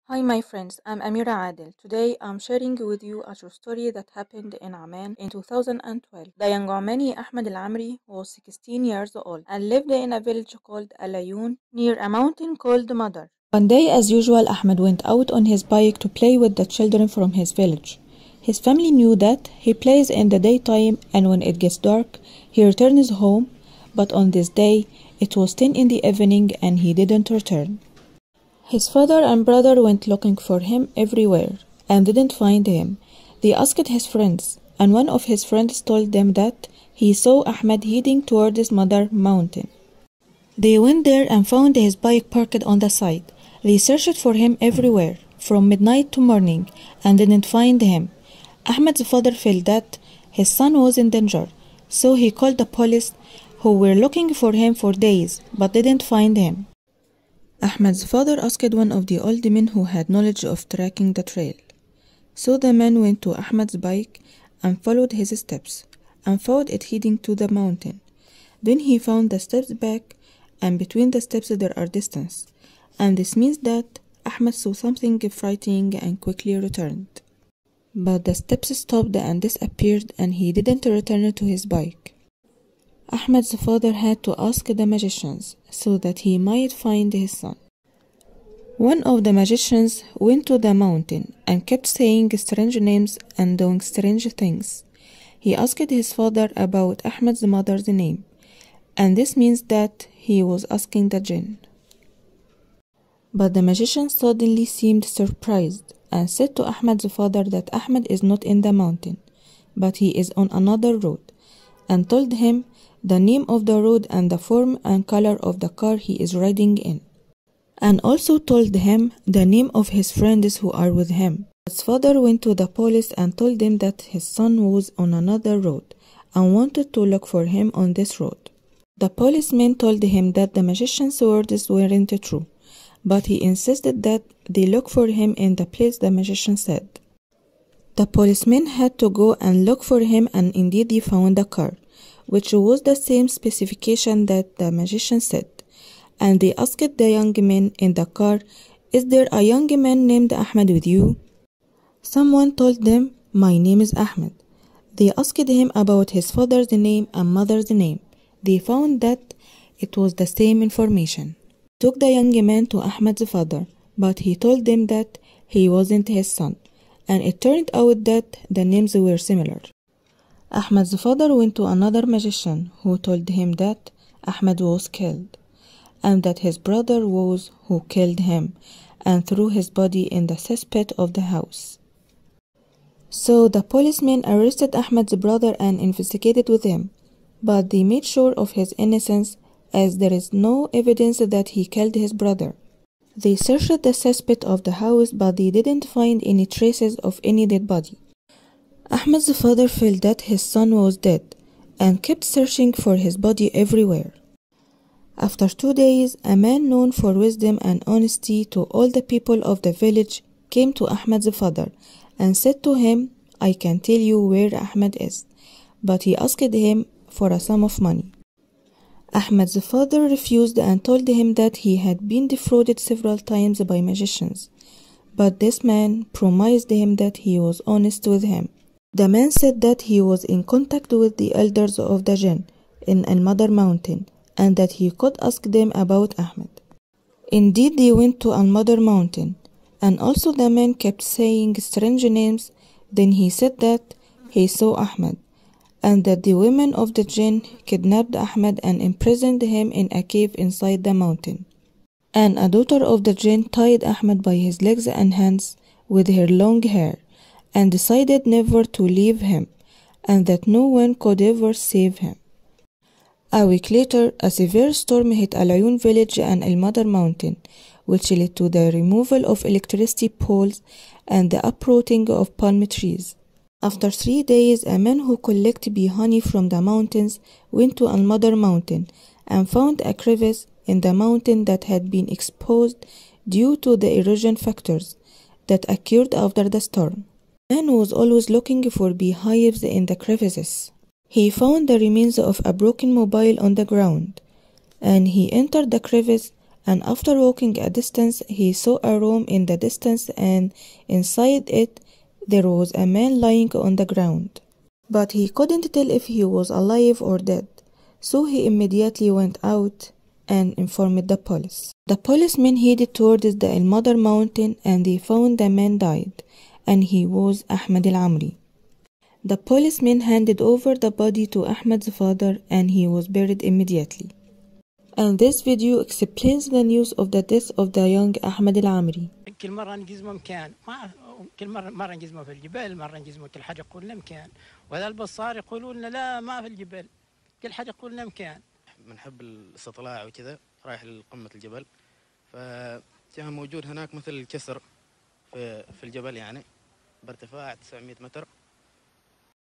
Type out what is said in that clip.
Hi my friends, I'm Amira Adel. Today I'm sharing with you a true story that happened in Amman in 2012. The young Omani Ahmed Al-Amry was 16 years old and lived in a village called Al-Oyoun near a mountain called Mudar. One day, as usual, Ahmed went out on his bike to play with the children from his village. His family knew that he plays in the daytime and when it gets dark, he returns home, but on this day, it was 10 in the evening and he didn't return. His father and brother went looking for him everywhere and didn't find him. They asked his friends, and one of his friends told them that he saw Ahmed heading towards Mudar mountain. They went there and found his bike parked on the side. They searched for him everywhere, from midnight to morning, and didn't find him. Ahmed's father felt that his son was in danger, so he called the police, who were looking for him for days but didn't find him. Ahmed's father asked one of the old men who had knowledge of tracking the trail. So the man went to Ahmed's bike and followed his steps and found it heading to the mountain. Then he found the steps back, and between the steps there are distance, and this means that Ahmed saw something frightening and quickly returned. But the steps stopped and disappeared, and he didn't return to his bike. Ahmed's father had to ask the magicians so that he might find his son. One of the magicians went to the mountain and kept saying strange names and doing strange things. He asked his father about Ahmed's mother's name, and this means that he was asking the Jinn. But the magician suddenly seemed surprised and said to Ahmed's father that Ahmed is not in the mountain, but he is on another road, and told him the name of the road and the form and color of the car he is riding in, and also told him the name of his friends who are with him. His father went to the police and told them that his son was on another road and wanted to look for him on this road. The policeman told him that the magician's words weren't true, but he insisted that they look for him in the place the magician said. The policeman had to go and look for him, and indeed he found the car, which was the same specification that the magician said, and they asked the young man in the car, "Is there a young man named Ahmed with you?" Someone told them, "My name is Ahmed." They asked him about his father's name and mother's name. They found that it was the same information. They took the young man to Ahmed's father, but he told them that he wasn't his son, and it turned out that the names were similar. Ahmed's father went to another magician who told him that Ahmed was killed, and that his brother was who killed him and threw his body in the cesspit of the house. So the policemen arrested Ahmed's brother and investigated with him, but they made sure of his innocence as there is no evidence that he killed his brother. They searched the cesspit of the house, but they didn't find any traces of any dead body. Ahmed's father felt that his son was dead and kept searching for his body everywhere. After 2 days, a man known for wisdom and honesty to all the people of the village came to Ahmed's father and said to him, "I can tell you where Ahmed is," but he asked him for a sum of money. Ahmed's father refused and told him that he had been defrauded several times by magicians, but this man promised him that he was honest with him. The man said that he was in contact with the elders of the Jinn in Al-Mudar mountain and that he could ask them about Ahmed. Indeed, they went to Al-Mudar mountain, and also the man kept saying strange names. Then he said that he saw Ahmed, and that the women of the Jinn kidnapped Ahmed and imprisoned him in a cave inside the mountain. And a daughter of the Jinn tied Ahmed by his legs and hands with her long hair, and decided never to leave him, and that no one could ever save him. A week later, a severe storm hit Al-Oyoun village and Al-Mudar mountain, which led to the removal of electricity poles and the uprooting of palm trees. After 3 days, a man who collected bee honey from the mountains went to Al-Mudar mountain and found a crevice in the mountain that had been exposed due to the erosion factors that occurred after the storm. The man was always looking for beehives in the crevices. He found the remains of a broken mobile on the ground, and he entered the crevice and after walking a distance he saw a room in the distance, and inside it there was a man lying on the ground. But he couldn't tell if he was alive or dead, so he immediately went out and informed the police. The policemen headed towards the Mudar mountain and they found the man died, and he was Ahmed Al-Amry. The policemen handed over the body to Ahmed's father and he was buried immediately. And this video explains the news of the death of the young Ahmed Al-Amry. كل مرة نجزمه مكان، ما كل مرة نجزمه في الجبل، مرة نجزمه كل حد يقول لنا مكان، وهذا البصار يقولون لنا لا ما في الجبل، كل حد يقول لنا مكان. بنحب الاستطلاع وكذا، رايح لقمة الجبل، فكان موجود هناك مثل كسر في الجبل يعني بارتفاع 900 متر.